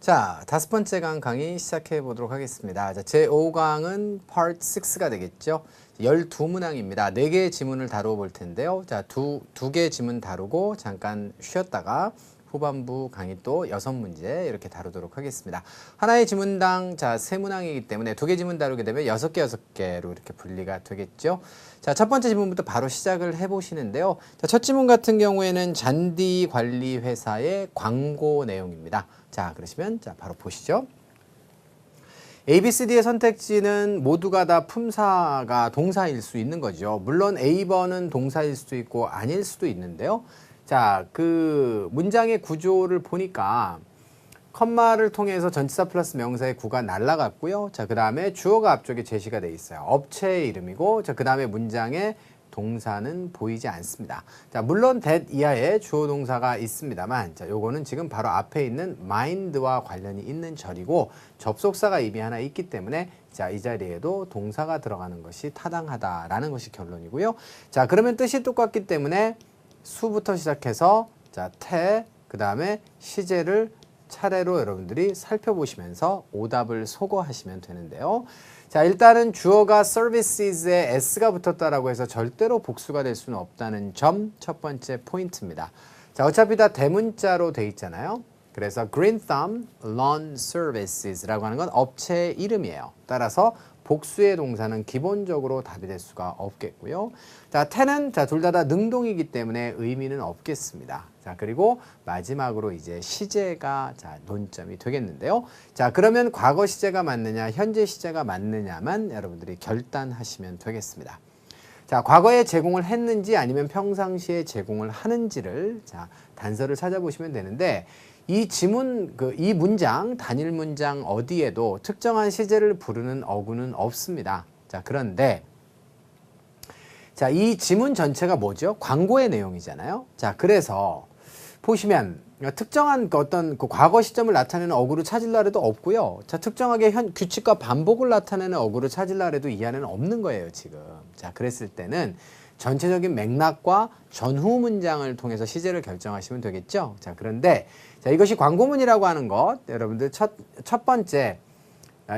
자, 5번째 강의 시작해 보도록 하겠습니다. 자, 제5강은 Part 6가 되겠죠. 12문항입니다. 4개의 지문을 다루어 볼 텐데요. 자, 두 개의 지문 다루고 잠깐 쉬었다가 후반부 강의 또 6문제 이렇게 다루도록 하겠습니다. 하나의 지문당 자 3문항이기 때문에 2개 지문 다루게 되면 6개로 이렇게 분리가 되겠죠. 자, 첫 번째 지문부터 바로 시작을 해보시는데요. 자, 첫 지문 같은 경우에는 잔디 관리 회사의 광고 내용입니다. 자, 그러시면 자 바로 보시죠. A, B, C, D의 선택지는 모두가 다 품사가 동사일 수 있는 거죠. 물론 A번은 동사일 수도 있고 아닐 수도 있는데요. 자, 그 문장의 구조를 보니까 컴마를 통해서 전치사 플러스 명사의 구가 날라갔고요. 자, 그 다음에 주어가 앞쪽에 제시가 돼 있어요. 업체의 이름이고, 자, 그 다음에 문장에 동사는 보이지 않습니다. 자, 물론 that 이하에 주어 동사가 있습니다만, 자, 요거는 지금 바로 앞에 있는 mind와 관련이 있는 절이고, 접속사가 이미 하나 있기 때문에, 자, 이 자리에도 동사가 들어가는 것이 타당하다라는 것이 결론이고요. 자, 그러면 뜻이 똑같기 때문에 수부터 시작해서, 자, 그 다음에 시제를 차례로 여러분들이 살펴보시면서 오답을 소거하시면 되는데요. 자, 일단은 주어가 services에 s가 붙었다라고 해서 절대로 복수가 될 수는 없다는 점 첫 번째 포인트입니다. 자, 어차피 다 대문자로 돼 있잖아요. 그래서 Green Thumb Lawn Services라고 하는 건 업체의 이름이에요. 따라서 복수의 동사는 기본적으로 답이 될 수가 없겠고요. 자, ten은 자, 둘 다 능동이기 때문에 의미는 없겠습니다. 자, 그리고 마지막으로 이제 시제가 자, 논점이 되겠는데요. 자, 그러면 과거 시제가 맞느냐, 현재 시제가 맞느냐만 여러분들이 결단하시면 되겠습니다. 자, 과거에 제공을 했는지 아니면 평상시에 제공을 하는지를 자, 단서를 찾아보시면 되는데 이 지문, 이 문장, 단일 문장 어디에도 특정한 시제를 부르는 어구는 없습니다. 자, 그런데 자, 이 지문 전체가 뭐죠? 광고의 내용이잖아요. 자, 그래서 보시면 특정한 어떤 그 과거 시점을 나타내는 어구를 찾으려 해도 없고요. 자, 특정하게 규칙과 반복을 나타내는 어구를 찾으려 해도 이 안에는 없는 거예요, 지금. 자, 그랬을 때는 전체적인 맥락과 전후 문장을 통해서 시제를 결정하시면 되겠죠. 자, 그런데 자, 이것이 광고문이라고 하는 것, 여러분들 첫 번째,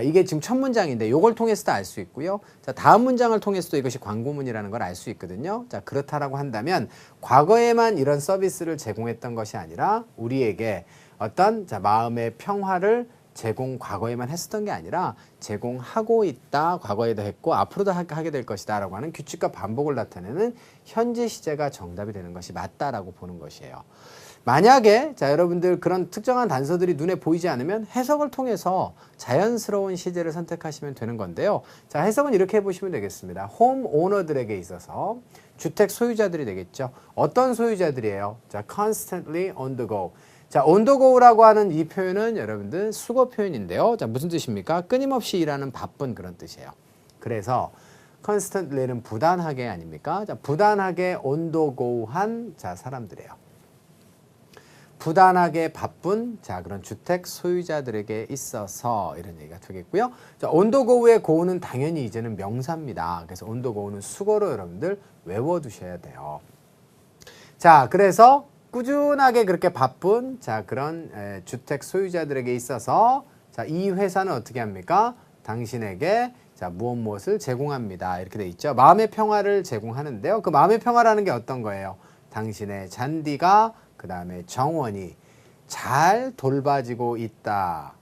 이게 지금 첫 문장인데 이걸 통해서도 알 수 있고요. 자, 다음 문장을 통해서도 이것이 광고문이라는 걸 알 수 있거든요. 자, 그렇다라고 한다면 과거에만 이런 서비스를 제공했던 것이 아니라 우리에게 어떤 자, 마음의 평화를 과거에만 했었던 게 아니라 제공하고 있다, 과거에도 했고 앞으로도 하게 될 것이다 라고 하는 규칙과 반복을 나타내는 현재 시제가 정답이 되는 것이 맞다라고 보는 것이에요. 만약에 자, 여러분들 그런 특정한 단서들이 눈에 보이지 않으면 해석을 통해서 자연스러운 시제를 선택하시면 되는 건데요. 자, 해석은 이렇게 해보시면 되겠습니다. 홈 오너들에게 있어서 주택 소유자들이 되겠죠. 어떤 소유자들이에요? 자, constantly on the go. 자, on the go라고 하는 이 표현은 여러분들 수거 표현인데요. 자, 무슨 뜻입니까? 끊임없이 일하는 바쁜 그런 뜻이에요. 그래서 constantly는 부단하게 아닙니까? 자, 부단하게 on the go한 자, 사람들이에요. 부단하게 바쁜 자, 그런 주택 소유자들에게 있어서 이런 얘기가 되겠고요. 자, on the go의 go는 당연히 이제는 명사입니다. 그래서 on the go는 수거로 여러분들 외워두셔야 돼요. 자, 그래서 꾸준하게 그렇게 바쁜 자, 그런 주택 소유자들에게 있어서 자, 이 회사는 어떻게 합니까? 당신에게 자, 무엇을 제공합니다. 이렇게 돼 있죠. 마음의 평화를 제공하는데요. 그 마음의 평화라는 게 어떤 거예요? 당신의 잔디가 그 다음에 정원이 잘 돌봐지고 있다.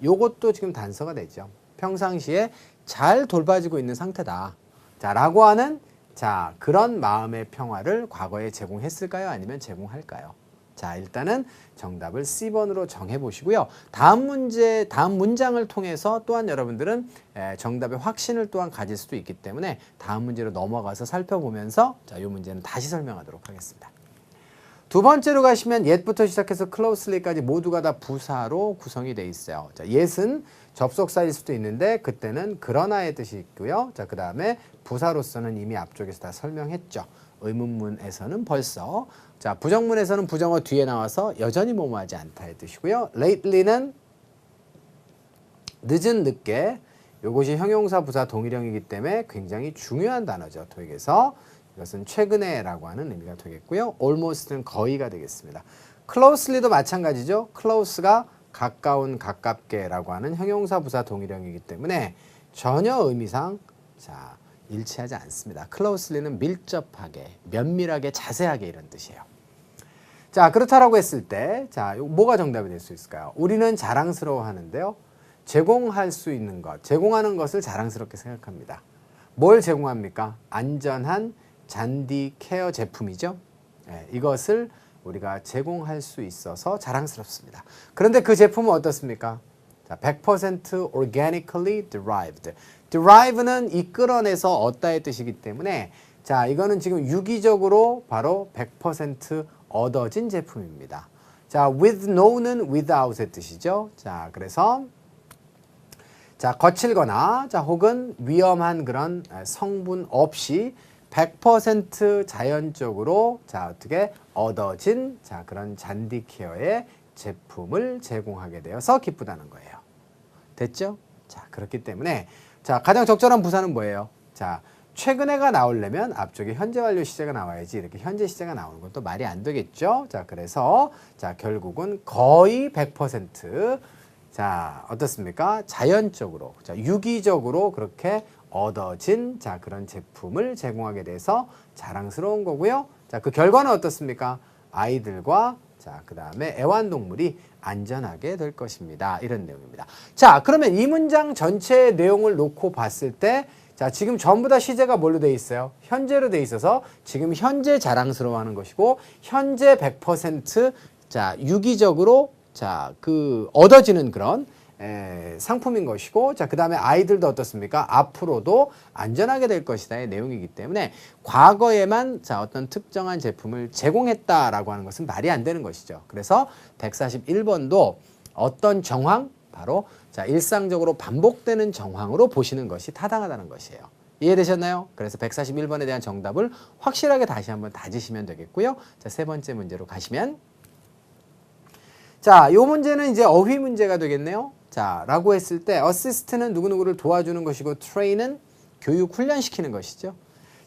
요것도 지금 단서가 되죠. 평상시에 잘 돌봐지고 있는 상태다. 자, 라고 하는 자, 그런 마음의 평화를 과거에 제공했을까요? 아니면 제공할까요? 자, 일단은 정답을 C번으로 정해보시고요. 다음 문장을 통해서 또한 여러분들은 정답의 확신을 또한 가질 수도 있기 때문에 다음 문제로 넘어가서 살펴보면서 자, 이 문제는 다시 설명하도록 하겠습니다. 두 번째로 가시면 yet부터 시작해서 closely까지 모두가 다 부사로 구성이 되어 있어요. 자, yet은 접속사일 수도 있는데 그때는 그러나의 뜻이 있고요. 자, 그 다음에 부사로서는 이미 앞쪽에서 다 설명했죠. 의문문에서는 벌써. 자, 부정문에서는 부정어 뒤에 나와서 여전히 뭐뭐하지 않다의 뜻이고요. lately는 늦은 늦게. 이것이 형용사 부사 동일형이기 때문에 굉장히 중요한 단어죠. 토익에서. 이것은 최근에라고 하는 의미가 되겠고요. almost는 거의가 되겠습니다. closely도 마찬가지죠. close가 가까운, 가깝게라고 하는 형용사 부사 동일형이기 때문에 전혀 의미상 자, 일치하지 않습니다. closely는 밀접하게, 면밀하게, 자세하게 이런 뜻이에요. 자, 그렇다라고 했을 때, 자, 뭐가 정답이 될 수 있을까요? 우리는 자랑스러워 하는데요. 제공할 수 있는 것, 제공하는 것을 자랑스럽게 생각합니다. 뭘 제공합니까? 안전한 잔디 케어 제품이죠. 네, 이것을 우리가 제공할 수 있어서 자랑스럽습니다. 그런데 그 제품은 어떻습니까? 자, 100% organically derived. derive는 이끌어내서 얻다의 뜻이기 때문에 자, 이거는 지금 유기적으로 바로 100% 얻어진 제품입니다. 자, with no는 without의 뜻이죠. 자, 그래서 자, 거칠거나 자, 혹은 위험한 그런 성분 없이 100% 자연적으로 자, 어떻게 얻어진 자, 그런 잔디 케어의 제품을 제공하게 되어서 기쁘다는 거예요. 됐죠? 자, 그렇기 때문에 자, 가장 적절한 부사는 뭐예요? 자, 최근에가 나오려면 앞쪽에 현재 완료 시제가 나와야지 이렇게 현재 시제가 나오는 건 또 말이 안 되겠죠? 자, 그래서 자, 결국은 거의 100% 자, 어떻습니까? 자연적으로, 자, 유기적으로 그렇게 얻어진 자, 그런 제품을 제공하게 돼서 자랑스러운 거고요. 자, 그 결과는 어떻습니까? 아이들과 자, 그다음에 애완동물이 안전하게 될 것입니다. 이런 내용입니다. 자, 그러면 이 문장 전체의 내용을 놓고 봤을 때 자, 지금 전부 다 시제가 뭘로 돼 있어요? 현재로 돼 있어서 지금 현재 자랑스러워하는 것이고 현재 100% 자, 유기적으로 자, 그 얻어지는 그런 상품인 것이고 자, 그다음에 아이들도 어떻습니까? 앞으로도 안전하게 될 것이다의 내용이기 때문에 과거에만 자, 어떤 특정한 제품을 제공했다라고 하는 것은 말이 안 되는 것이죠. 그래서 141번도 어떤 정황 바로 자, 일상적으로 반복되는 정황으로 보시는 것이 타당하다는 것이에요. 이해되셨나요? 그래서 141번에 대한 정답을 확실하게 다시 한번 다지시면 되겠고요. 자, 세 번째 문제로 가시면 자, 요 문제는 이제 어휘 문제가 되겠네요. 자, 라고 했을 때 assist는 누구누구를 도와주는 것이고 train은 교육 훈련시키는 것이죠.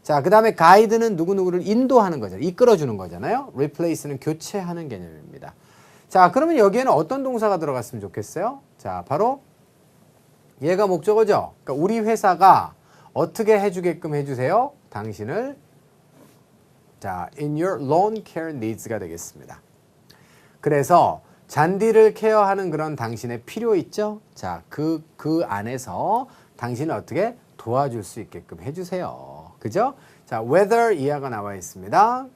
자, 그 다음에 guide는 누구누구를 인도하는 거죠. 이끌어주는 거잖아요. replace는 교체하는 개념입니다. 자, 그러면 여기에는 어떤 동사가 들어갔으면 좋겠어요? 자, 바로 얘가 목적어죠. 그러니까 우리 회사가 어떻게 해주게끔 해주세요? 당신을 자, in your lawn care needs가 되겠습니다. 그래서 잔디를 케어하는 그런 당신의 필요 있죠? 자, 그 안에서 당신을 어떻게 도와줄 수 있게끔 해주세요. 그죠? 자, whether 이하가 나와 있습니다.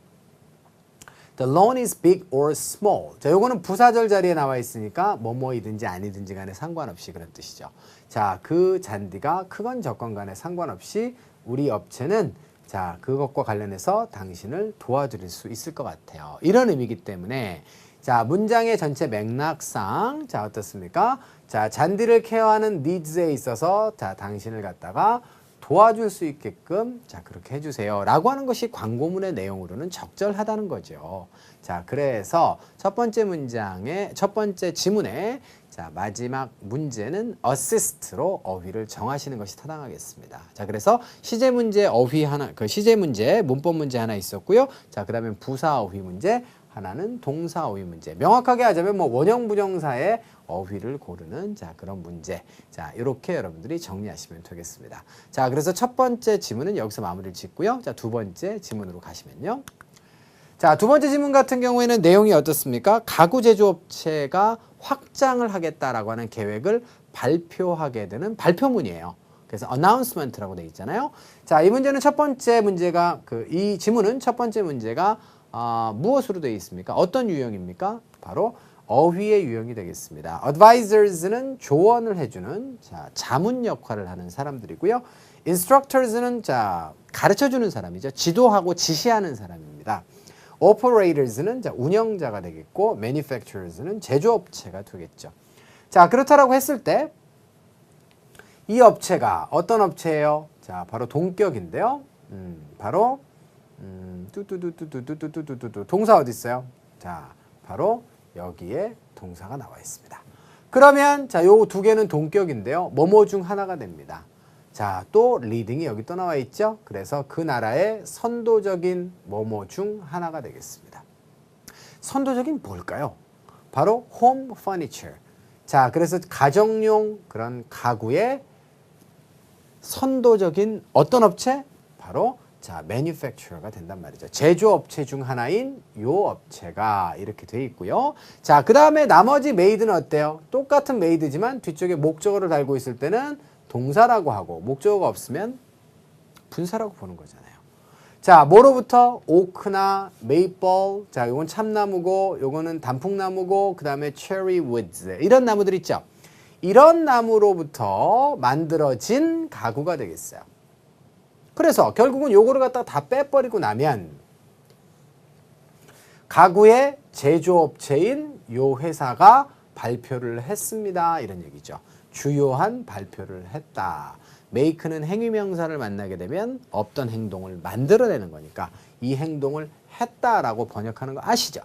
The lawn is big or small. 자, 요거는 부사절 자리에 나와 있으니까 뭐뭐이든지 아니든지 간에 상관없이 그런 뜻이죠. 자, 그 잔디가 크건 적건 간에 상관없이 우리 업체는 자, 그것과 관련해서 당신을 도와드릴 수 있을 것 같아요. 이런 의미이기 때문에 자, 문장의 전체 맥락상 자, 어떻습니까? 자, 잔디를 케어하는 needs에 있어서 자, 당신을 갖다가 도와줄 수 있게끔 자, 그렇게 해주세요 라고 하는 것이 광고문의 내용으로는 적절하다는 거죠. 자, 그래서 첫 번째 문장의 첫 번째 지문에 자, 마지막 문제는 assist로 어휘를 정하시는 것이 타당하겠습니다. 자, 그래서 시제 문제 어휘 하나, 그 시제 문제 문법 문제 하나 있었고요. 자, 그다음에 부사 어휘 문제 하나는 동사 어휘 문제. 명확하게 하자면 뭐 원형 부정사의 어휘를 고르는 자, 그런 문제. 자, 이렇게 여러분들이 정리하시면 되겠습니다. 자, 그래서 첫 번째 지문은 여기서 마무리를 짓고요. 자, 두 번째 지문으로 가시면요. 자, 두 번째 지문 같은 경우에는 내용이 어떻습니까? 가구 제조업체가 확장을 하겠다라고 하는 계획을 발표하게 되는 발표문이에요. 그래서 announcement라고 되어 있잖아요. 자, 이 문제는 첫 번째 문제가 이 지문은 첫 번째 문제가 무엇으로 되어 있습니까? 어떤 유형입니까? 바로 어휘의 유형이 되겠습니다. advisors는 조언을 해주는 자, 자문 역할을 하는 사람들이고요. instructors는 자, 가르쳐주는 사람이죠. 지도하고 지시하는 사람입니다. operators는 자, 운영자가 되겠고 manufacturers는 제조업체가 되겠죠. 자, 그렇다라고 했을 때 이 업체가 어떤 업체예요? 자, 바로 동격인데요. 바로 동사 어디 있어요? 자, 바로 여기에 동사가 나와 있습니다. 그러면 자, 요 두 개는 동격인데요. 뭐뭐 중 하나가 됩니다. 자, 또 리딩이 여기 또 나와 있죠. 그래서 그 나라의 선도적인 뭐뭐 중 하나가 되겠습니다. 선도적인 뭘까요? 바로 home furniture. 자, 그래서 가정용 그런 가구의 선도적인 어떤 업체? 바로 자, manufacturer가 된단 말이죠. 제조업체 중 하나인 요 업체가 이렇게 돼 있고요. 자, 그 다음에 나머지 made는 어때요? 똑같은 made지만 뒤쪽에 목적어를 달고 있을 때는 동사라고 하고 목적어가 없으면 분사라고 보는 거잖아요. 자, 뭐로부터? 오크나 메이플, 자, 요건 참나무고 요거는 단풍나무고 그 다음에 체리 우드 이런 나무들 있죠. 이런 나무로부터 만들어진 가구가 되겠어요. 그래서 결국은 요거를 갖다가 다 빼버리고 나면 가구의 제조업체인 요 회사가 발표를 했습니다. 이런 얘기죠. 주요한 발표를 했다. make는 행위명사를 만나게 되면 없던 행동을 만들어내는 거니까 이 행동을 했다라고 번역하는 거 아시죠?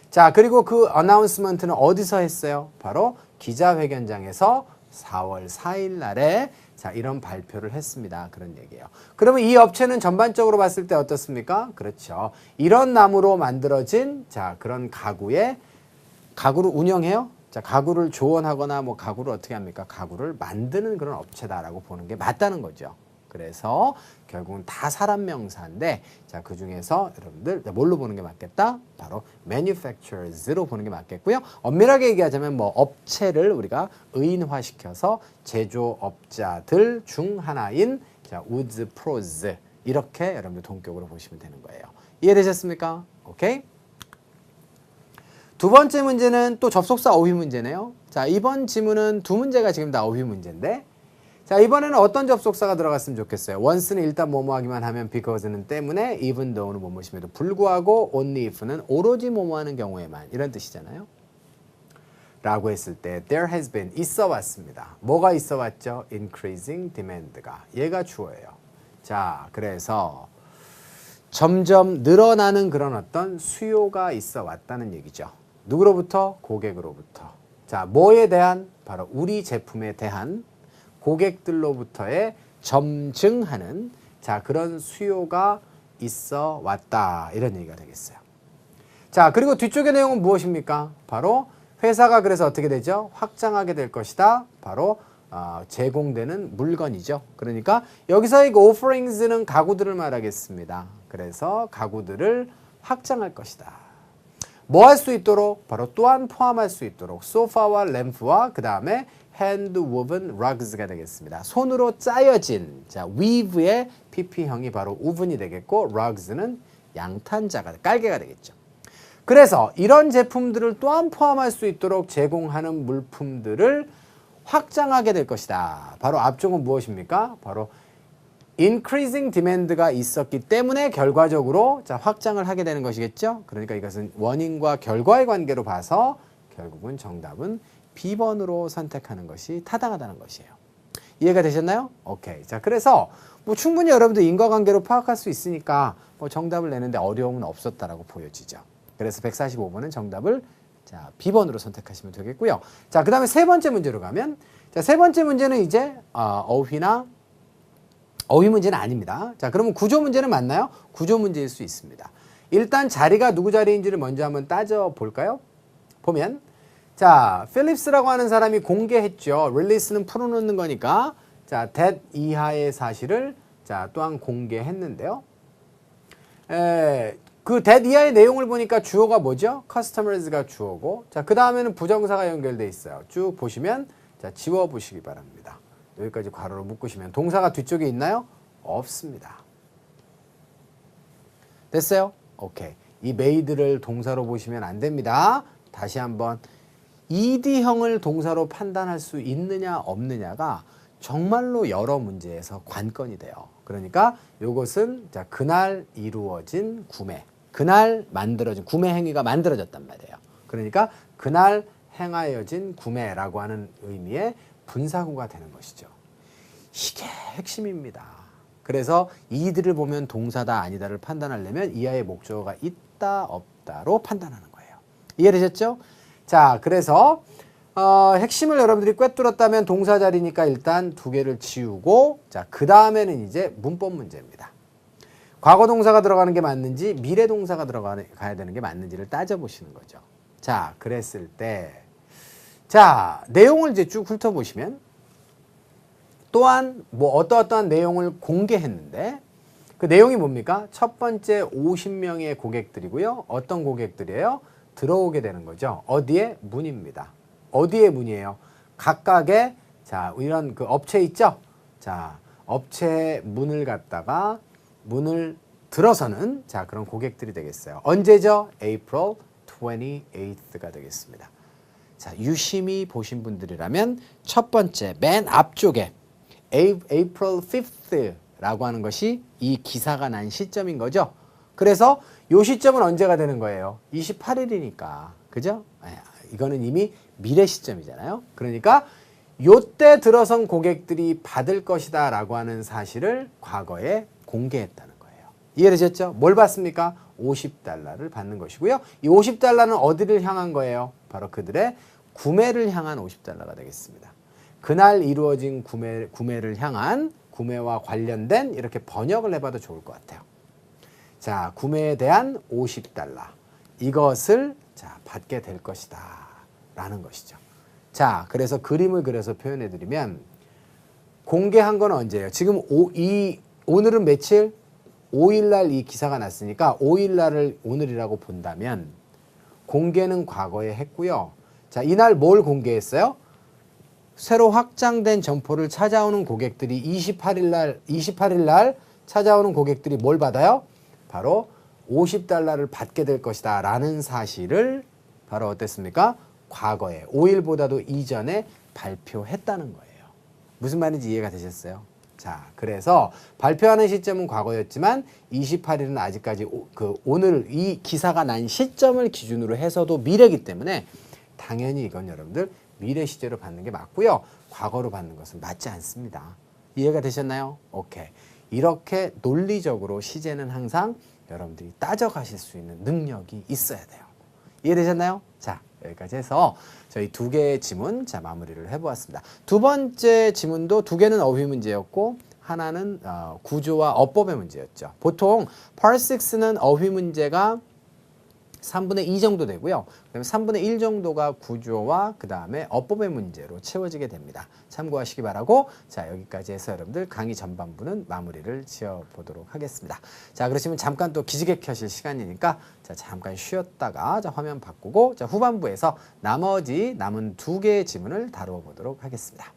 자, 그리고 그 announcement는 어디서 했어요? 바로 기자회견장에서 4월 4일 날에 자, 이런 발표를 했습니다. 그런 얘기예요. 그러면 이 업체는 전반적으로 봤을 때 어떻습니까? 그렇죠. 이런 나무로 만들어진 자, 그런 가구를 운영해요. 자, 가구를 조언하거나 뭐 가구를 어떻게 합니까? 가구를 만드는 그런 업체다라고 보는 게 맞다는 거죠. 그래서 결국은 다 사람 명사인데 자, 그 중에서 여러분들 뭘로 보는 게 맞겠다? 바로 manufacturers로 보는 게 맞겠고요. 엄밀하게 얘기하자면 뭐 업체를 우리가 의인화시켜서 제조업자들 중 하나인 자, woods pros 이렇게 여러분들 동격으로 보시면 되는 거예요. 이해되셨습니까? 오케이? 두 번째 문제는 또 접속사 어휘 문제네요. 자, 이번 지문은 두 문제가 지금 다 어휘 문제인데 자, 이번에는 어떤 접속사가 들어갔으면 좋겠어요. once는 일단 뭐뭐 하기만 하면 because는 때문에 even though는 뭐뭐심에도 불구하고 only if는 오로지 뭐뭐 하는 경우에만 이런 뜻이잖아요. 라고 했을 때 there has been 있어 왔습니다. 뭐가 있어 왔죠? increasing demand가 얘가 주어예요. 자, 그래서 점점 늘어나는 그런 어떤 수요가 있어 왔다는 얘기죠. 누구로부터? 고객으로부터. 자, 뭐에 대한? 바로 우리 제품에 대한 고객들로부터의 점증하는 자, 그런 수요가 있어 왔다. 이런 얘기가 되겠어요. 자, 그리고 뒤쪽의 내용은 무엇입니까? 바로 회사가 그래서 어떻게 되죠? 확장하게 될 것이다. 바로 제공되는 물건이죠. 그러니까 여기서 이 offerings는 가구들을 말하겠습니다. 그래서 가구들을 확장할 것이다. 뭐 할 수 있도록? 바로 또한 포함할 수 있도록 소파와 램프와 그 다음에 hand-woven rugs가 되겠습니다. 손으로 짜여진 자, weave의 pp형이 바로 woven이 되겠고 rugs는 양탄자가 깔개가 되겠죠. 그래서 이런 제품들을 또한 포함할 수 있도록 제공하는 물품들을 확장하게 될 것이다. 바로 앞쪽은 무엇입니까? 바로 increasing demand가 있었기 때문에 결과적으로 자, 확장을 하게 되는 것이겠죠. 그러니까 이것은 원인과 결과의 관계로 봐서 결국은 정답은 B번으로 선택하는 것이 타당하다는 것이에요. 이해가 되셨나요? 오케이. 자, 그래서 뭐 충분히 여러분들 인과관계로 파악할 수 있으니까 뭐 정답을 내는데 어려움은 없었다라고 보여지죠. 그래서 145번은 정답을 자, B번으로 선택하시면 되겠고요. 자, 그 다음에 세 번째 문제로 가면 자, 세 번째 문제는 이제 어휘 문제는 아닙니다. 자, 그러면 구조 문제는 맞나요? 구조 문제일 수 있습니다. 일단 자리가 누구 자리인지를 먼저 한번 따져볼까요? 보면 자, 필립스라고 하는 사람이 공개했죠. 릴리스는 풀어놓는 거니까 자, that 이하의 사실을 자, 또한 공개했는데요. 그 that 이하의 내용을 보니까 주어가 뭐죠? customers가 주어고 자, 그 다음에는 부정사가 연결돼 있어요. 쭉 보시면 자, 지워보시기 바랍니다. 여기까지 괄호로 묶으시면 동사가 뒤쪽에 있나요? 없습니다. 됐어요? 오케이. 이 made를 동사로 보시면 안 됩니다. 다시 한번 ed형을 동사로 판단할 수 있느냐 없느냐가 정말로 여러 문제에서 관건이 돼요. 그러니까 이것은 자, 그날 이루어진 구매, 그날 만들어진 구매 행위가 만들어졌단 말이에요. 그러니까 그날 행하여진 구매라고 하는 의미의 분사구가 되는 것이죠. 이게 핵심입니다. 그래서 이들을 보면 동사다 아니다를 판단하려면 이하의 목적어가 있다 없다로 판단하는 거예요. 이해되셨죠? 자, 그래서 핵심을 여러분들이 꿰뚫었다면 동사 자리니까 일단 두 개를 지우고 자, 그 다음에는 이제 문법 문제입니다. 과거 동사가 들어가는 게 맞는지 미래 동사가 들어가야 되는 게 맞는지를 따져보시는 거죠. 자, 그랬을 때 자, 내용을 이제 쭉 훑어보시면 또한 뭐 어떠한 내용을 공개했는데 그 내용이 뭡니까? 첫 번째 50명의 고객들이고요. 어떤 고객들이에요? 들어오게 되는 거죠. 어디에? 문입니다. 어디에 문이에요? 각각의 자, 이런 그 업체 있죠? 자, 업체 문을 갖다가 문을 들어서는 자, 그런 고객들이 되겠어요. 언제죠? April 28th가 되겠습니다. 자, 유심히 보신 분들이라면 첫 번째 맨 앞쪽에 April 5th라고 하는 것이 이 기사가 난 시점인 거죠. 그래서 이 시점은 언제가 되는 거예요? 28일이니까. 그죠? 이거는 이미 미래 시점이잖아요. 그러니까 요때 들어선 고객들이 받을 것이다 라고 하는 사실을 과거에 공개했다는 거예요. 이해되셨죠? 뭘 받습니까? $50를 받는 것이고요. 이 $50는 어디를 향한 거예요? 바로 그들의 구매를 향한 $50가 되겠습니다. 그날 이루어진 구매를 향한 구매와 관련된 이렇게 번역을 해봐도 좋을 것 같아요. 자, 구매에 대한 $50 이것을 자, 받게 될 것이다 라는 것이죠. 자, 그래서 그림을 그려서 표현해 드리면 공개한 건 언제예요? 지금 오늘은 며칠? 5일날 이 기사가 났으니까 5일날을 오늘이라고 본다면 공개는 과거에 했고요. 자, 이날 뭘 공개했어요? 새로 확장된 점포를 찾아오는 고객들이 28일날 찾아오는 고객들이 뭘 받아요? 바로 $50를 받게 될 것이다 라는 사실을 바로 어땠습니까? 과거에 5일보다도 이전에 발표했다는 거예요. 무슨 말인지 이해가 되셨어요? 자, 그래서 발표하는 시점은 과거였지만 28일은 아직까지 오늘 이 기사가 난 시점을 기준으로 해서도 미래이기 때문에 당연히 이건 여러분들 미래 시제로 받는 게 맞고요. 과거로 받는 것은 맞지 않습니다. 이해가 되셨나요? 오케이. 이렇게 논리적으로 시제는 항상 여러분들이 따져가실 수 있는 능력이 있어야 돼요. 이해되셨나요? 자, 여기까지 해서 저희 두 개의 지문 자 마무리를 해보았습니다. 두 번째 지문도 두 개는 어휘 문제였고 하나는 구조와 어법의 문제였죠. 보통 Part 6는 어휘 문제가 3분의 2 정도 되고요. 그다음에 3분의 1 정도가 구조와 그 다음에 어법의 문제로 채워지게 됩니다. 참고하시기 바라고 자 여기까지 해서 여러분들 강의 전반부는 마무리를 지어보도록 하겠습니다. 자 그러시면 잠깐 또 기지개 켜실 시간이니까 자 잠깐 쉬었다가 자 화면 바꾸고 자 후반부에서 나머지 남은 두 개의 지문을 다루어 보도록 하겠습니다.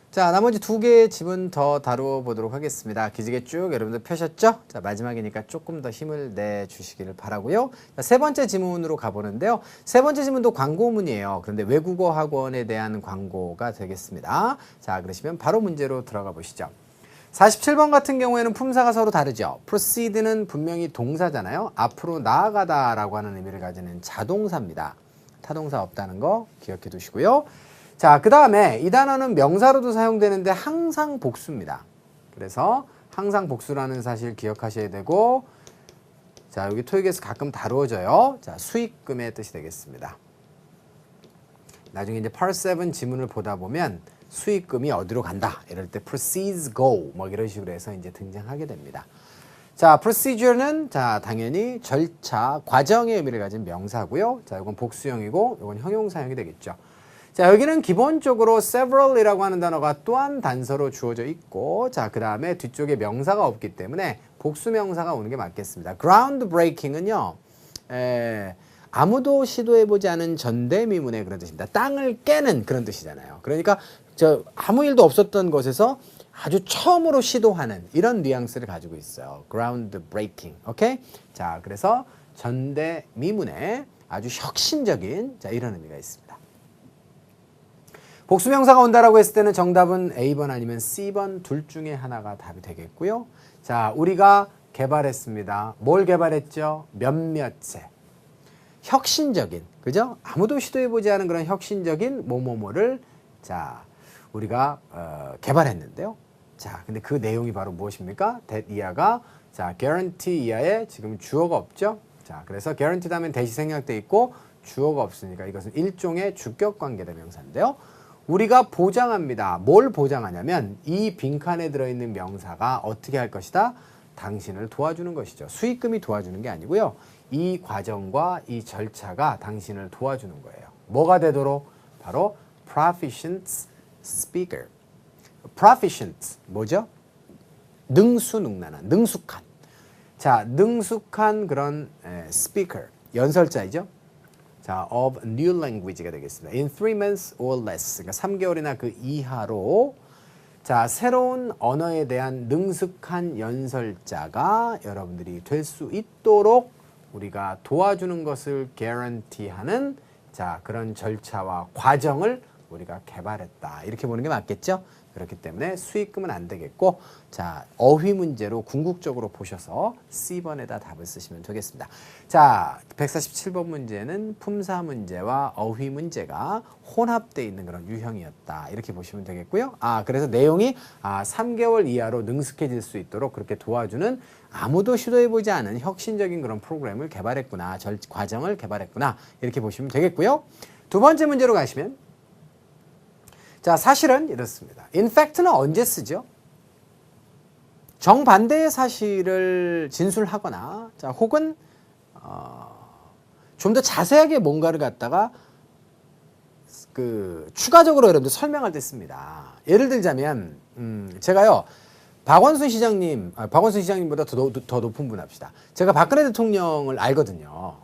자, 나머지 두 개의 지문 더 다루어 보도록 하겠습니다. 기지개 쭉 여러분들 펴셨죠? 자, 마지막이니까 조금 더 힘을 내주시기를 바라고요. 자, 세 번째 지문으로 가보는데요. 세 번째 지문도 광고문이에요. 그런데 외국어 학원에 대한 광고가 되겠습니다. 자, 그러시면 바로 문제로 들어가 보시죠. 47번 같은 경우에는 품사가 서로 다르죠. proceed는 분명히 동사잖아요. 앞으로 나아가다라고 하는 의미를 가지는 자동사입니다. 타동사 없다는 거 기억해 두시고요. 자, 그 다음에 이 단어는 명사로도 사용되는데 항상 복수입니다. 그래서 항상 복수라는 사실 기억하셔야 되고 자, 여기 토익에서 가끔 다루어져요. 자, 수익금의 뜻이 되겠습니다. 나중에 이제 Part 7 지문을 보다 보면 수익금이 어디로 간다. 이럴 때 proceeds go 뭐 이런 식으로 해서 이제 등장하게 됩니다. 자, procedure는 자, 당연히 절차, 과정의 의미를 가진 명사고요. 자, 이건 복수형이고 이건 형용사형이 되겠죠. 자, 여기는 기본적으로 several이라고 하는 단어가 또한 단서로 주어져 있고 자, 그 다음에 뒤쪽에 명사가 없기 때문에 복수 명사가 오는 게 맞겠습니다. groundbreaking은요. 아무도 시도해보지 않은 전대미문의 그런 뜻입니다. 땅을 깨는 그런 뜻이잖아요. 그러니까 아무 일도 없었던 곳에서 아주 처음으로 시도하는 이런 뉘앙스를 가지고 있어요. groundbreaking. 오케이? 자, 그래서 전대미문의 아주 혁신적인 자, 이런 의미가 있습니다. 복수명사가 온다라고 했을 때는 정답은 A번 아니면 C번 둘 중에 하나가 답이 되겠고요. 자, 우리가 개발했습니다. 뭘 개발했죠? 몇몇의 혁신적인, 그죠? 아무도 시도해보지 않은 그런 혁신적인 뭐뭐뭐를 자, 우리가 개발했는데요. 자, 근데 그 내용이 바로 무엇입니까? that 이하가 자, guarantee 이하에 지금 주어가 없죠? 자, 그래서 guaranteed 하면 대시 생략돼 있고 주어가 없으니까 이것은 일종의 주격관계 대명사인데요. 우리가 보장합니다. 뭘 보장하냐면 이 빈칸에 들어있는 명사가 어떻게 할 것이다? 당신을 도와주는 것이죠. 수익금이 도와주는 게 아니고요. 이 과정과 이 절차가 당신을 도와주는 거예요. 뭐가 되도록? 바로 proficient speaker. proficient 뭐죠? 능수능란한, 능숙한. 자, 능숙한 그런 speaker, 연설자이죠. 자, of new language가 되겠습니다. In 3 months or less. 그러니까 3개월이나 그 이하로 자, 새로운 언어에 대한 능숙한 연설자가 여러분들이 될 수 있도록 우리가 도와주는 것을 guarantee하는 자, 그런 절차와 과정을 우리가 개발했다. 이렇게 보는 게 맞겠죠? 그렇기 때문에 수익금은 안 되겠고, 자, 어휘 문제로 궁극적으로 보셔서 C번에다 답을 쓰시면 되겠습니다. 자, 147번 문제는 품사 문제와 어휘 문제가 혼합되어 있는 그런 유형이었다. 이렇게 보시면 되겠고요. 그래서 내용이 3개월 이하로 능숙해질 수 있도록 그렇게 도와주는 아무도 시도해보지 않은 혁신적인 그런 프로그램을 개발했구나. 과정을 개발했구나. 이렇게 보시면 되겠고요. 두 번째 문제로 가시면 자, 사실은 이렇습니다. In fact는 언제 쓰죠? 정반대의 사실을 진술하거나 자, 혹은 좀 더 자세하게 뭔가를 갖다가 추가적으로 여러분들 설명할 때 씁니다. 예를 들자면 제가요. 박원순 시장님보다 더 높은 분 합시다. 제가 박근혜 대통령을 알거든요.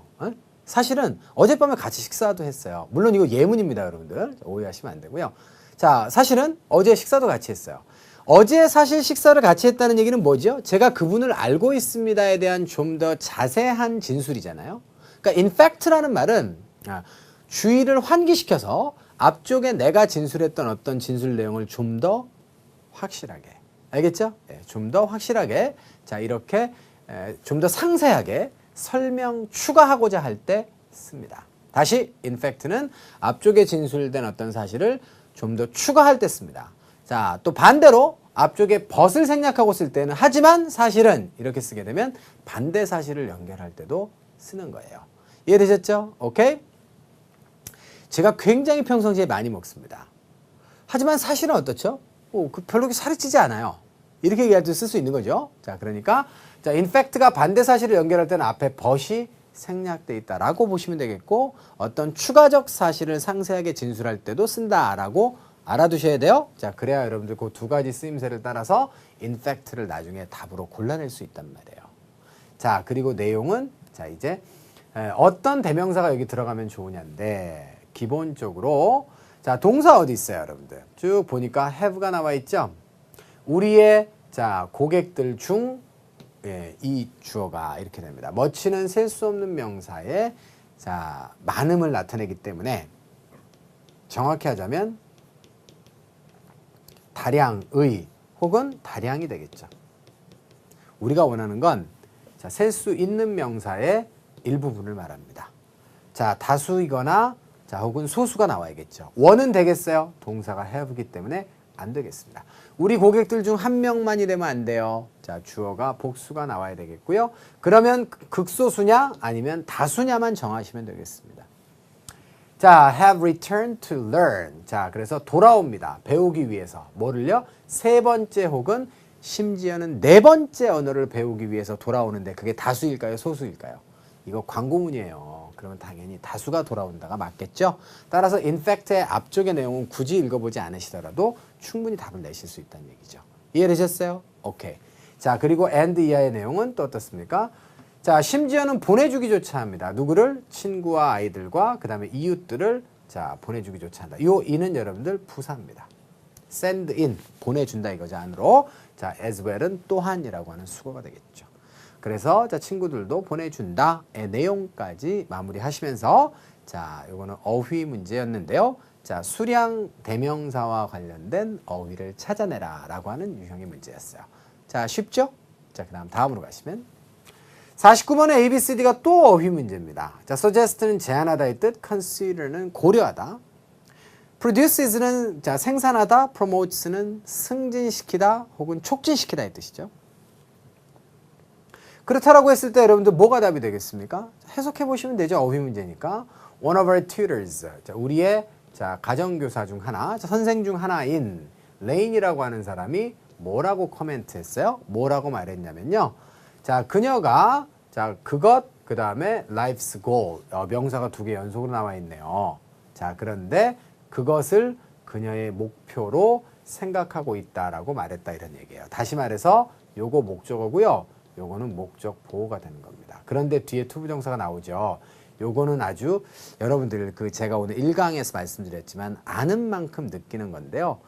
사실은 어젯밤에 같이 식사도 했어요. 물론 이거 예문입니다, 여러분들. 오해하시면 안 되고요. 자, 사실은 어제 식사도 같이 했어요. 어제 사실 식사를 같이 했다는 얘기는 뭐죠? 제가 그분을 알고 있습니다에 대한 좀 더 자세한 진술이잖아요. 그러니까 in fact라는 말은 주의를 환기시켜서 앞쪽에 내가 진술했던 어떤 진술 내용을 좀 더 확실하게, 알겠죠? 네, 좀 더 확실하게, 자, 이렇게 좀 더 상세하게 설명 추가하고자 할 때 씁니다. 다시 in fact는 앞쪽에 진술된 어떤 사실을 좀 더 추가할 때 씁니다. 자, 또 반대로 앞쪽에 벗을 생략하고 쓸 때는 하지만 사실은 이렇게 쓰게 되면 반대 사실을 연결할 때도 쓰는 거예요. 이해되셨죠? 오케이? 제가 굉장히 평상시에 많이 먹습니다. 하지만 사실은 어떻죠? 별로 살이 찌지 않아요. 이렇게 얘기할 때 쓸 수 있는 거죠. 자, 그러니까 자, in fact가 반대 사실을 연결할 때는 앞에 벗이 생략돼 있다라고 보시면 되겠고, 어떤 추가적 사실을 상세하게 진술할 때도 쓴다라고 알아두셔야 돼요. 자, 그래야 여러분들 그 두 가지 쓰임새를 따라서 in fact를 나중에 답으로 골라낼 수 있단 말이에요. 자, 그리고 내용은 자, 이제 어떤 대명사가 여기 들어가면 좋으냐인데, 기본적으로 자, 동사 어디 있어요, 여러분들? 쭉 보니까 have가 나와 있죠. 우리의 자, 고객들 중 이 주어가 이렇게 됩니다. much는 셀 수 없는 명사의 자, 많음을 나타내기 때문에 정확히 하자면 다량의 혹은 다량이 되겠죠. 우리가 원하는 건 자, 셀 수 있는 명사의 일부분을 말합니다. 자, 다수이거나 자, 혹은 소수가 나와야겠죠. 원은 되겠어요? 동사가 have이기 때문에 안 되겠습니다. 우리 고객들 중 한 명만이 되면 안 돼요. 자, 주어가 복수가 나와야 되겠고요. 그러면 극소수냐 아니면 다수냐만 정하시면 되겠습니다. 자, have returned to learn. 자, 그래서 돌아옵니다. 배우기 위해서. 뭐를요? 세 번째 혹은 심지어는 네 번째 언어를 배우기 위해서 돌아오는데 그게 다수일까요? 소수일까요? 이거 광고문이에요. 그러면 당연히 다수가 돌아온다가 맞겠죠? 따라서 in fact의 앞쪽의 내용은 굳이 읽어보지 않으시더라도 충분히 답을 내실 수 있다는 얘기죠. 이해되셨어요? 오케이. 자, 그리고 and 이하의 내용은 또 어떻습니까? 자, 심지어는 보내주기조차 합니다. 누구를? 친구와 아이들과 그 다음에 이웃들을 자, 보내주기조차 한다. 이 in은 여러분들 부사입니다. send in, 보내준다 이거죠, 안으로. 자, as well은 또한이라고 하는 수거가 되겠죠. 그래서 자, 친구들도 보내준다의 내용까지 마무리하시면서 자, 요거는 어휘 문제였는데요. 자, 수량 대명사와 관련된 어휘를 찾아내라 라고 하는 유형의 문제였어요. 자, 쉽죠? 자, 그 다음 다음으로 가시면 49번의 ABCD가 또 어휘 문제입니다. 자, suggest는 제안하다의 뜻, consider는 고려하다, produce는 자, 생산하다, promotes는 승진시키다 혹은 촉진시키다의 뜻이죠. 그렇다라고 했을 때 여러분들 뭐가 답이 되겠습니까? 해석해 보시면 되죠. 어휘 문제니까. One of our tutors. 자, 우리의 자, 가정교사 중 하나, 자, 선생 중 하나인 레인이라고 하는 사람이 뭐라고 코멘트 했어요? 뭐라고 말했냐면요. 자, 그녀가 자, 그것 그 다음에 life's goal 명사가 두 개 연속으로 나와 있네요. 자, 그런데 그것을 그녀의 목표로 생각하고 있다라고 말했다 이런 얘기예요. 다시 말해서 요거 목적어고요. 요거는 목적 보호가 되는 겁니다. 그런데 뒤에 투부정사가 나오죠. 요거는 아주 여러분들 제가 오늘 1강에서 말씀드렸지만 아는 만큼 느끼는 건데요.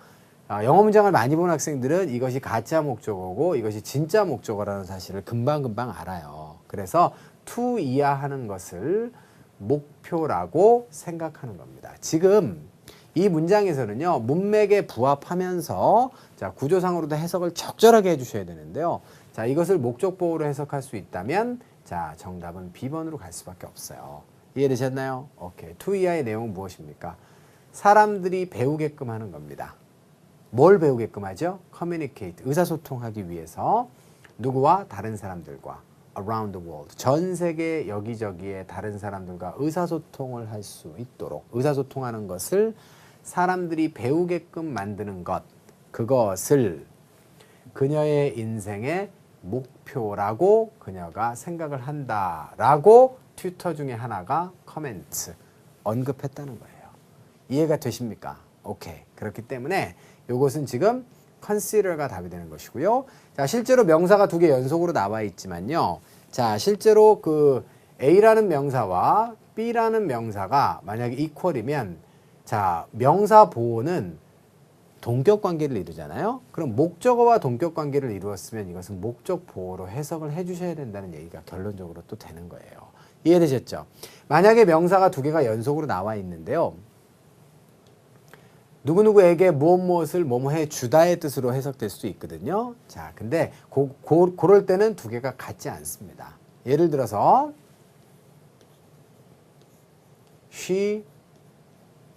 영어 문장을 많이 본 학생들은 이것이 가짜 목적어고 이것이 진짜 목적어라는 사실을 금방금방 알아요. 그래서 to 이하하는 것을 목표라고 생각하는 겁니다. 지금 이 문장에서는요, 문맥에 부합하면서 자, 구조상으로도 해석을 적절하게 해주셔야 되는데요. 자, 이것을 목적 보호로 해석할 수 있다면 자, 정답은 B번으로 갈 수밖에 없어요. 이해되셨나요? 오케이. to 이하의 내용은 무엇입니까? 사람들이 배우게끔 하는 겁니다. 뭘 배우게끔 하죠? communicate, 의사소통하기 위해서 누구와? 다른 사람들과 around the world, 전 세계 여기저기에 다른 사람들과 의사소통을 할 수 있도록 의사소통하는 것을 사람들이 배우게끔 만드는 것, 그것을 그녀의 인생의 목표라고 그녀가 생각을 한다라고 튜터 중에 하나가 커멘트, 언급했다는 거예요. 이해가 되십니까? 오케이. 그렇기 때문에 이것은 지금 consider가 답이 되는 것이고요. 자, 실제로 명사가 두 개 연속으로 나와 있지만요. 자, 실제로 그 A라는 명사와 B라는 명사가 만약에 equal이면 자, 명사 보호는 동격 관계를 이루잖아요. 그럼 목적어와 동격 관계를 이루었으면 이것은 목적 보호로 해석을 해주셔야 된다는 얘기가 결론적으로 또 되는 거예요. 이해되셨죠? 만약에 명사가 두 개가 연속으로 나와 있는데요. 누구누구에게 무엇을 뭐뭐해 주다의 뜻으로 해석될 수 있거든요. 자, 근데 그럴 때는 두 개가 같지 않습니다. 예를 들어서 She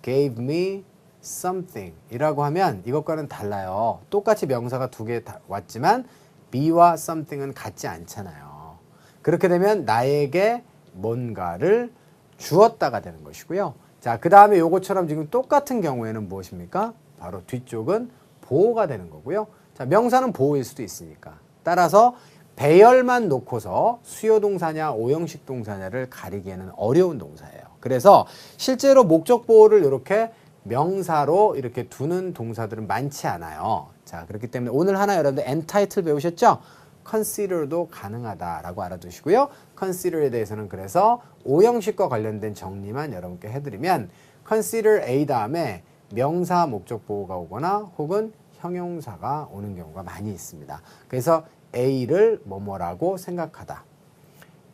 gave me something 이라고 하면 이것과는 달라요. 똑같이 명사가 두 개 왔지만 be와 something은 같지 않잖아요. 그렇게 되면 나에게 뭔가를 주었다가 되는 것이고요. 자, 그 다음에 요것처럼 지금 똑같은 경우에는 무엇입니까? 바로 뒤쪽은 보호가 되는 거고요. 자, 명사는 보호일 수도 있으니까. 따라서 배열만 놓고서 수요동사냐 오형식 동사냐를 가리기에는 어려운 동사예요. 그래서 실제로 목적 보호를 이렇게 명사로 이렇게 두는 동사들은 많지 않아요. 자, 그렇기 때문에 오늘 하나 여러분들 entitle 배우셨죠? consider도 가능하다라고 알아두시고요. consider에 대해서는 그래서 오형식과 관련된 정리만 여러분께 해드리면 consider A 다음에 명사 목적 보호가 오거나 혹은 형용사가 오는 경우가 많이 있습니다. 그래서 A를 뭐뭐라고 생각하다.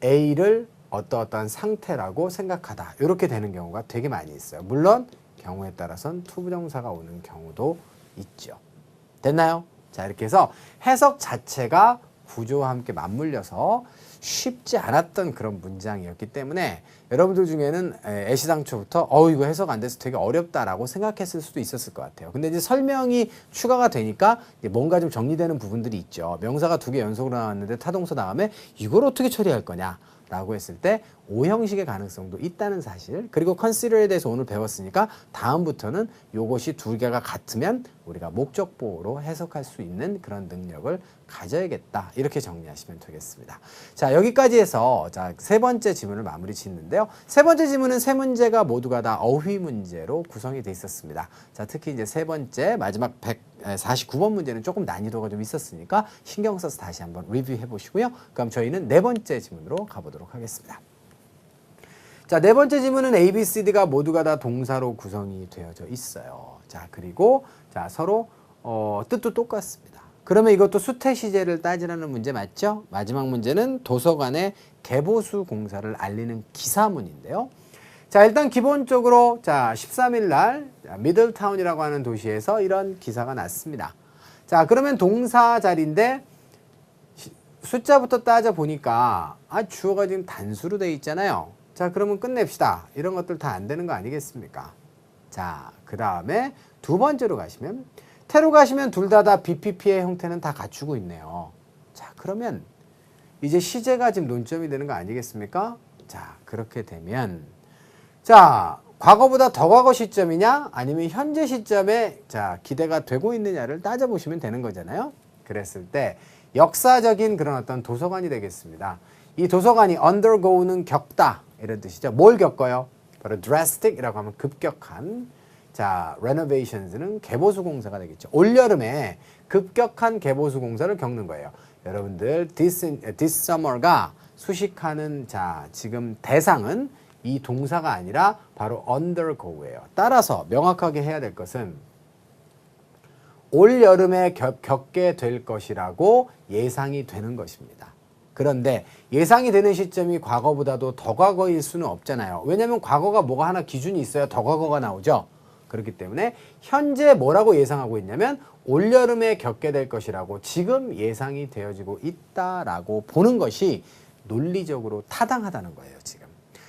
A를 어떠한 상태라고 생각하다. 이렇게 되는 경우가 되게 많이 있어요. 물론 경우에 따라서는 투부정사가 오는 경우도 있죠. 됐나요? 자, 이렇게 해서 해석 자체가 구조와 함께 맞물려서 쉽지 않았던 그런 문장이었기 때문에 여러분들 중에는 애시당초부터 이거 해석 안 돼서 되게 어렵다라고 생각했을 수도 있었을 것 같아요. 근데 이제 설명이 추가가 되니까 뭔가 좀 정리되는 부분들이 있죠. 명사가 두 개 연속으로 나왔는데 타동사 다음에 이걸 어떻게 처리할 거냐 라고 했을 때 오형식의 가능성도 있다는 사실, 그리고 consider에 대해서 오늘 배웠으니까 다음부터는 요것이 두 개가 같으면 우리가 목적 보호로 해석할 수 있는 그런 능력을 가져야겠다, 이렇게 정리하시면 되겠습니다. 자, 여기까지 해서 자, 세 번째 지문을 마무리 짓는데요. 세 번째 지문은 세 문제가 모두가 다 어휘 문제로 구성이 돼 있었습니다. 자, 특히 이제 세 번째 마지막 149번 문제는 조금 난이도가 좀 있었으니까 신경 써서 다시 한번 리뷰해 보시고요. 그럼 저희는 네 번째 지문으로 가보도록 하겠습니다. 자, 네 번째 지문은 A, B, C, D가 모두가 다 동사로 구성이 되어져 있어요. 자, 그리고 자, 서로 뜻도 똑같습니다. 그러면 이것도 수태 시제를 따지라는 문제 맞죠? 마지막 문제는 도서관의 개보수 공사를 알리는 기사문인데요. 자, 일단 기본적으로 자, 13일 날 미들타운이라고 하는 도시에서 이런 기사가 났습니다. 자, 그러면 동사 자리인데 숫자부터 따져 보니까 주어가 지금 단수로 돼 있잖아요. 자, 그러면 끝냅시다. 이런 것들 다 안 되는 거 아니겠습니까? 자, 그 다음에 두 번째로 가시면 태로 가시면 둘 다 BPP의 형태는 다 갖추고 있네요. 자, 그러면 이제 시제가 지금 논점이 되는 거 아니겠습니까? 자, 그렇게 되면 자, 과거보다 더 과거 시점이냐 아니면 현재 시점에 자, 기대가 되고 있느냐를 따져보시면 되는 거잖아요. 그랬을 때 역사적인 그런 어떤 도서관이 되겠습니다. 이 도서관이 undergo는 겪다 이런 뜻이죠. 뭘 겪어요? 바로 drastic이라고 하면 급격한. 자, renovations는 개보수 공사가 되겠죠. 올여름에 급격한 개보수 공사를 겪는 거예요. 여러분들 this summer가 수식하는 자 지금 대상은 이 동사가 아니라 바로 undergo예요. 따라서 명확하게 해야 될 것은 올여름에 겪게 될 것이라고 예상이 되는 것입니다. 그런데 예상이 되는 시점이 과거보다도 더 과거일 수는 없잖아요. 왜냐하면 과거가 뭐가 하나 기준이 있어야 더 과거가 나오죠. 그렇기 때문에 현재 뭐라고 예상하고 있냐면 올여름에 겪게 될 것이라고 지금 예상이 되어지고 있다라고 보는 것이 논리적으로 타당하다는 거예요. 지금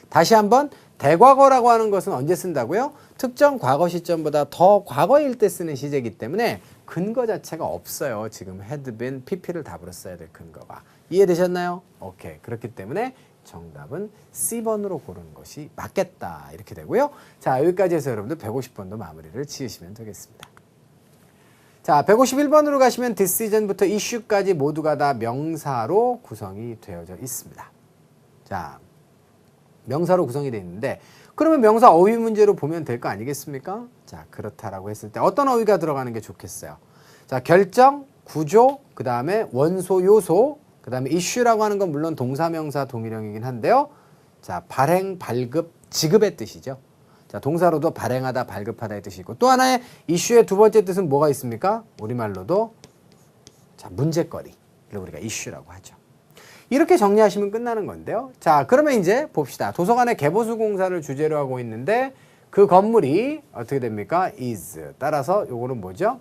다시 한번 대과거라고 하는 것은 언제 쓴다고요? 특정 과거 시점보다 더 과거일 때 쓰는 시제이기 때문에 근거 자체가 없어요. 지금 had been, pp를 답으로 써야 될 근거가. 이해되셨나요? 오케이. 그렇기 때문에 정답은 C번으로 고르는 것이 맞겠다. 이렇게 되고요. 자, 여기까지 해서 여러분들 150번도 마무리를 지으시면 되겠습니다. 자, 151번으로 가시면 decision부터 issue까지 모두가 다 명사로 구성이 되어져 있습니다. 자, 명사로 구성이 되어 있는데 그러면 명사 어휘 문제로 보면 될 거 아니겠습니까? 자, 그렇다라고 했을 때 어떤 어휘가 들어가는 게 좋겠어요? 자, 결정, 구조, 그 다음에 원소, 요소, 그 다음에 issue라고 하는 건 물론 동사명사 동일형이긴 한데요. 자, 발행, 발급, 지급의 뜻이죠. 자, 동사로도 발행하다, 발급하다의 뜻이 있고 또 하나의 issue의 두 번째 뜻은 뭐가 있습니까? 우리말로도 자, 문제거리. 이걸 우리가 issue라고 하죠. 이렇게 정리하시면 끝나는 건데요. 자, 그러면 이제 봅시다. 도서관의 개보수 공사를 주제로 하고 있는데 그 건물이 어떻게 됩니까? is. 따라서 요거는 뭐죠?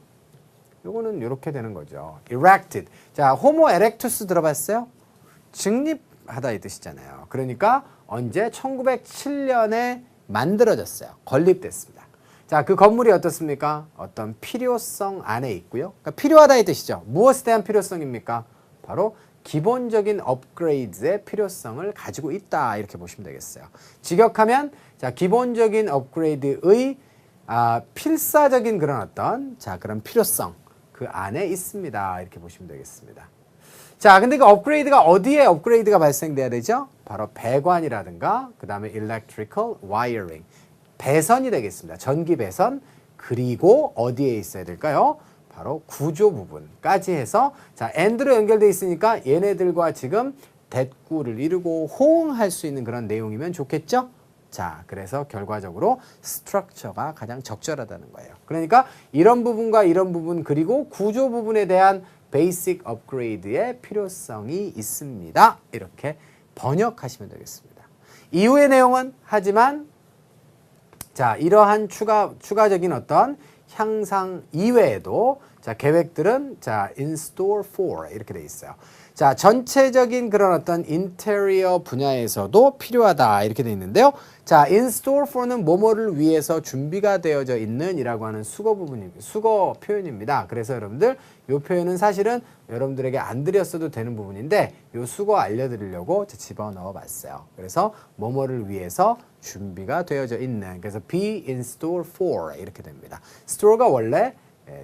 요거는 이렇게 되는 거죠. erected. 자, homo erectus 들어봤어요? 직립하다 이 뜻이잖아요. 그러니까 언제? 1907년에 만들어졌어요. 건립됐습니다. 자, 그 건물이 어떻습니까? 어떤 필요성 안에 있고요. 그러니까 필요하다 이 뜻이죠. 무엇에 대한 필요성입니까? 바로 기본적인 업그레이드의 필요성을 가지고 있다. 이렇게 보시면 되겠어요. 직역하면 자, 기본적인 업그레이드의 필사적인 그런 어떤 자, 그런 필요성 그 안에 있습니다. 이렇게 보시면 되겠습니다. 자, 근데 그 업그레이드가 어디에 업그레이드가 발생돼야 되죠? 바로 배관이라든가 그 다음에 electrical wiring 배선이 되겠습니다. 전기 배선 그리고 어디에 있어야 될까요? 바로 구조 부분까지 해서 자, and로 연결돼 있으니까 얘네들과 지금 대꾸를 이루고 호응할 수 있는 그런 내용이면 좋겠죠? 자, 그래서 결과적으로 structure가 가장 적절하다는 거예요. 그러니까 이런 부분과 이런 부분 그리고 구조 부분에 대한 basic upgrade의 필요성이 있습니다. 이렇게 번역하시면 되겠습니다. 이후의 내용은 하지만 자, 이러한 추가적인 어떤 향상 이외에도 자, 계획들은 자, in store for 이렇게 돼 있어요. 자, 전체적인 그런 어떤 인테리어 분야에서도 필요하다 이렇게 돼 있는데요. 자, in store for는 뭐뭐를 위해서 준비가 되어져 있는 이라고 하는 수거 표현입니다. 그래서 여러분들 이 표현은 사실은 여러분들에게 안 드렸어도 되는 부분인데 이 수거 알려드리려고 집어넣어 봤어요. 그래서 뭐뭐를 위해서 준비가 되어져 있는 그래서 be in store for 이렇게 됩니다. store가 원래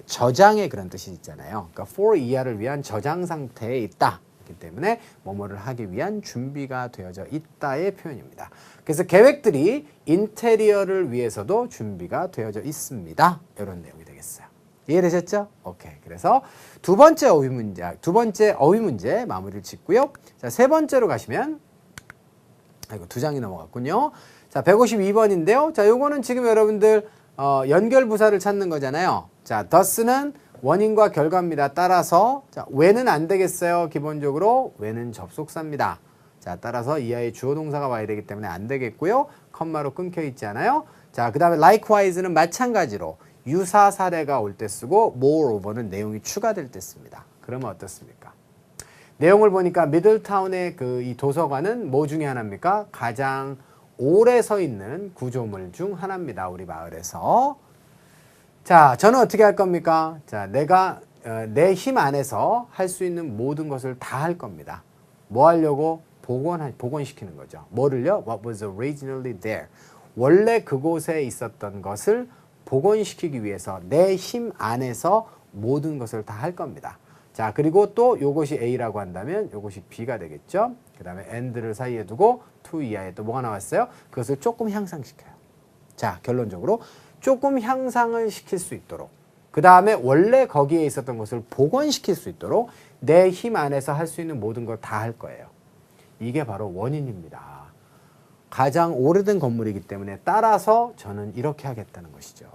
저장의 그런 뜻이 있잖아요. 그러니까 for 이하를 위한 저장 상태에 있다. 그렇기 때문에 뭐뭐를 하기 위한 준비가 되어져 있다의 표현입니다. 그래서 계획들이 인테리어를 위해서도 준비가 되어져 있습니다. 이런 내용이 되겠어요. 이해되셨죠? 오케이. 그래서 두 번째 어휘 문제 마무리를 짓고요. 자, 세 번째로 가시면 아이고 두 장이 넘어갔군요. 자, 152번인데요. 자, 요거는 지금 여러분들 연결 부사를 찾는 거잖아요. 자, thus는 원인과 결과입니다. 따라서 자, when은 안 되겠어요. 기본적으로 when은 접속사입니다. 자, 따라서 이하의 주어 동사가 와야 되기 때문에 안 되겠고요. 컴마로 끊겨 있잖아요. 자, 그 다음에 likewise는 마찬가지로 유사 사례가 올 때 쓰고 moreover는 내용이 추가될 때 씁니다. 그러면 어떻습니까? 내용을 보니까 미들타운의 그 이 도서관은 뭐 중에 하나입니까? 가장 오래 서 있는 구조물 중 하나입니다. 우리 마을에서. 자, 저는 어떻게 할 겁니까? 자, 내가 내 힘 안에서 할 수 있는 모든 것을 다 할 겁니다. 뭐 하려고? 복원시키는 거죠. 뭐를요? What was originally there. 원래 그곳에 있었던 것을 복원시키기 위해서 내 힘 안에서 모든 것을 다 할 겁니다. 자, 그리고 또 요것이 A라고 한다면 요것이 B가 되겠죠. 그 다음에 and를 사이에 두고 to 이하에 또 뭐가 나왔어요? 그것을 조금 향상시켜요. 자, 결론적으로 조금 향상을 시킬 수 있도록, 그 다음에 원래 거기에 있었던 것을 복원시킬 수 있도록 내 힘 안에서 할 수 있는 모든 걸 다 할 거예요. 이게 바로 원인입니다. 가장 오래된 건물이기 때문에 따라서 저는 이렇게 하겠다는 것이죠.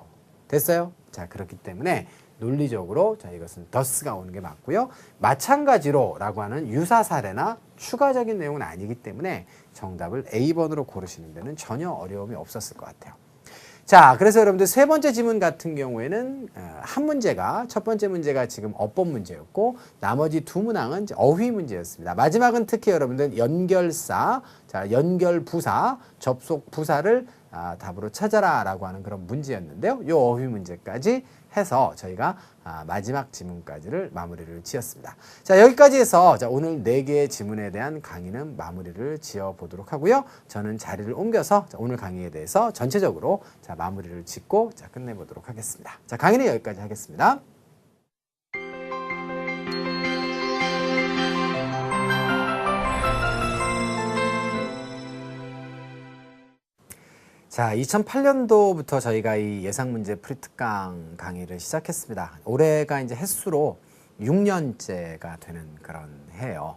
됐어요? 자, 그렇기 때문에 논리적으로 자, 이것은 thus가 오는 게 맞고요. 마찬가지로 라고 하는 유사 사례나 추가적인 내용은 아니기 때문에 정답을 A번으로 고르시는 데는 전혀 어려움이 없었을 것 같아요. 자, 그래서 여러분들 세 번째 지문 같은 경우에는 한 문제가, 첫 번째 문제가 지금 어법 문제였고 나머지 두 문항은 이제 어휘 문제였습니다. 마지막은 특히 여러분들 연결사, 자, 연결부사, 접속 부사를 답으로 찾아라 라고 하는 그런 문제였는데요. 이 어휘 문제까지 해서 저희가 마지막 지문까지를 마무리를 지었습니다. 자, 여기까지 해서 자, 오늘 4개의 지문에 대한 강의는 마무리를 지어보도록 하고요. 저는 자리를 옮겨서 자, 오늘 강의에 대해서 전체적으로 자, 마무리를 짓고 자, 끝내보도록 하겠습니다. 자, 강의는 여기까지 하겠습니다. 자, 2008년도부터 저희가 이 예상문제 프리특강 강의를 시작했습니다. 올해가 이제 횟수로 6년째가 되는 그런 해예요.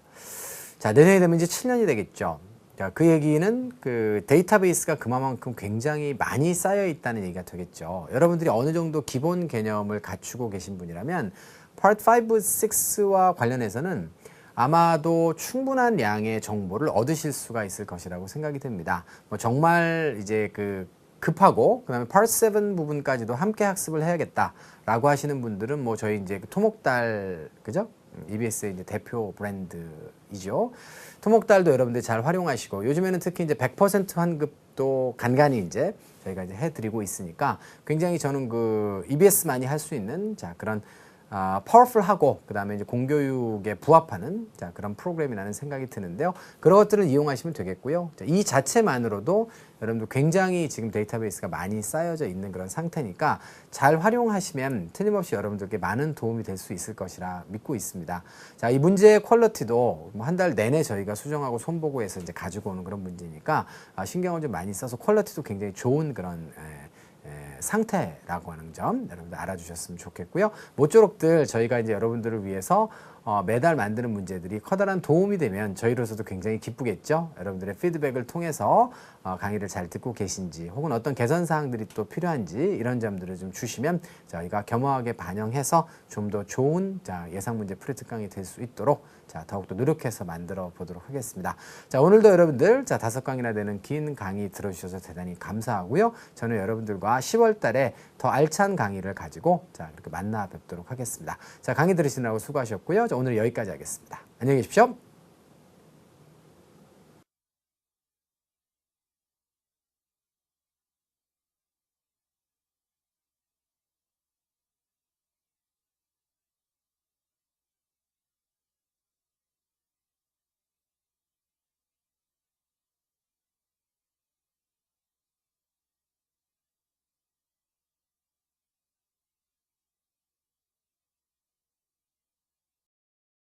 자, 내년이 되면 이제 7년이 되겠죠. 자, 그 얘기는 그 데이터베이스가 그만큼 굉장히 많이 쌓여 있다는 얘기가 되겠죠. 여러분들이 어느 정도 기본 개념을 갖추고 계신 분이라면 Part 5, 6와 관련해서는 아마도 충분한 양의 정보를 얻으실 수가 있을 것이라고 생각이 됩니다. 뭐 정말 이제 급하고 그다음에 Part 7 부분까지도 함께 학습을 해야겠다라고 하시는 분들은 뭐 저희 이제 토목달, 그죠? EBS의 이제 대표 브랜드이죠. 토목달도 여러분들 잘 활용하시고 요즘에는 특히 이제 100% 환급도 간간히 이제 저희가 이제 해드리고 있으니까 굉장히 저는 그 EBS만이 할 수 있는 자, 그런 파워풀하고 그 다음에 이제 공교육에 부합하는 자, 그런 프로그램이라는 생각이 드는데요. 그런 것들을 이용하시면 되겠고요. 자, 이 자체만으로도 여러분들 굉장히 지금 데이터베이스가 많이 쌓여져 있는 그런 상태니까 잘 활용하시면 틀림없이 여러분들께 많은 도움이 될 수 있을 것이라 믿고 있습니다. 자, 이 문제의 퀄리티도 뭐 한 달 내내 저희가 수정하고 손보고해서 이제 가지고 오는 그런 문제니까 신경을 좀 많이 써서 퀄리티도 굉장히 좋은 그런 상태라고 하는 점 여러분들 알아주셨으면 좋겠고요. 모쪼록들 저희가 이제 여러분들을 위해서 매달 만드는 문제들이 커다란 도움이 되면 저희로서도 굉장히 기쁘겠죠. 여러분들의 피드백을 통해서 강의를 잘 듣고 계신지 혹은 어떤 개선 사항들이 또 필요한지 이런 점들을 좀 주시면 저희가 겸허하게 반영해서 좀 더 좋은 예상 문제 프리특강이 될 수 있도록 더욱더 노력해서 만들어 보도록 하겠습니다. 자, 오늘도 여러분들 5강이나 되는 긴 강의 들어주셔서 대단히 감사하고요. 저는 여러분들과 10월 달에 더 알찬 강의를 가지고 이렇게 만나 뵙도록 하겠습니다. 자, 강의 들으시느라고 수고하셨고요. 자, 오늘 여기까지 하겠습니다. 안녕히 계십시오.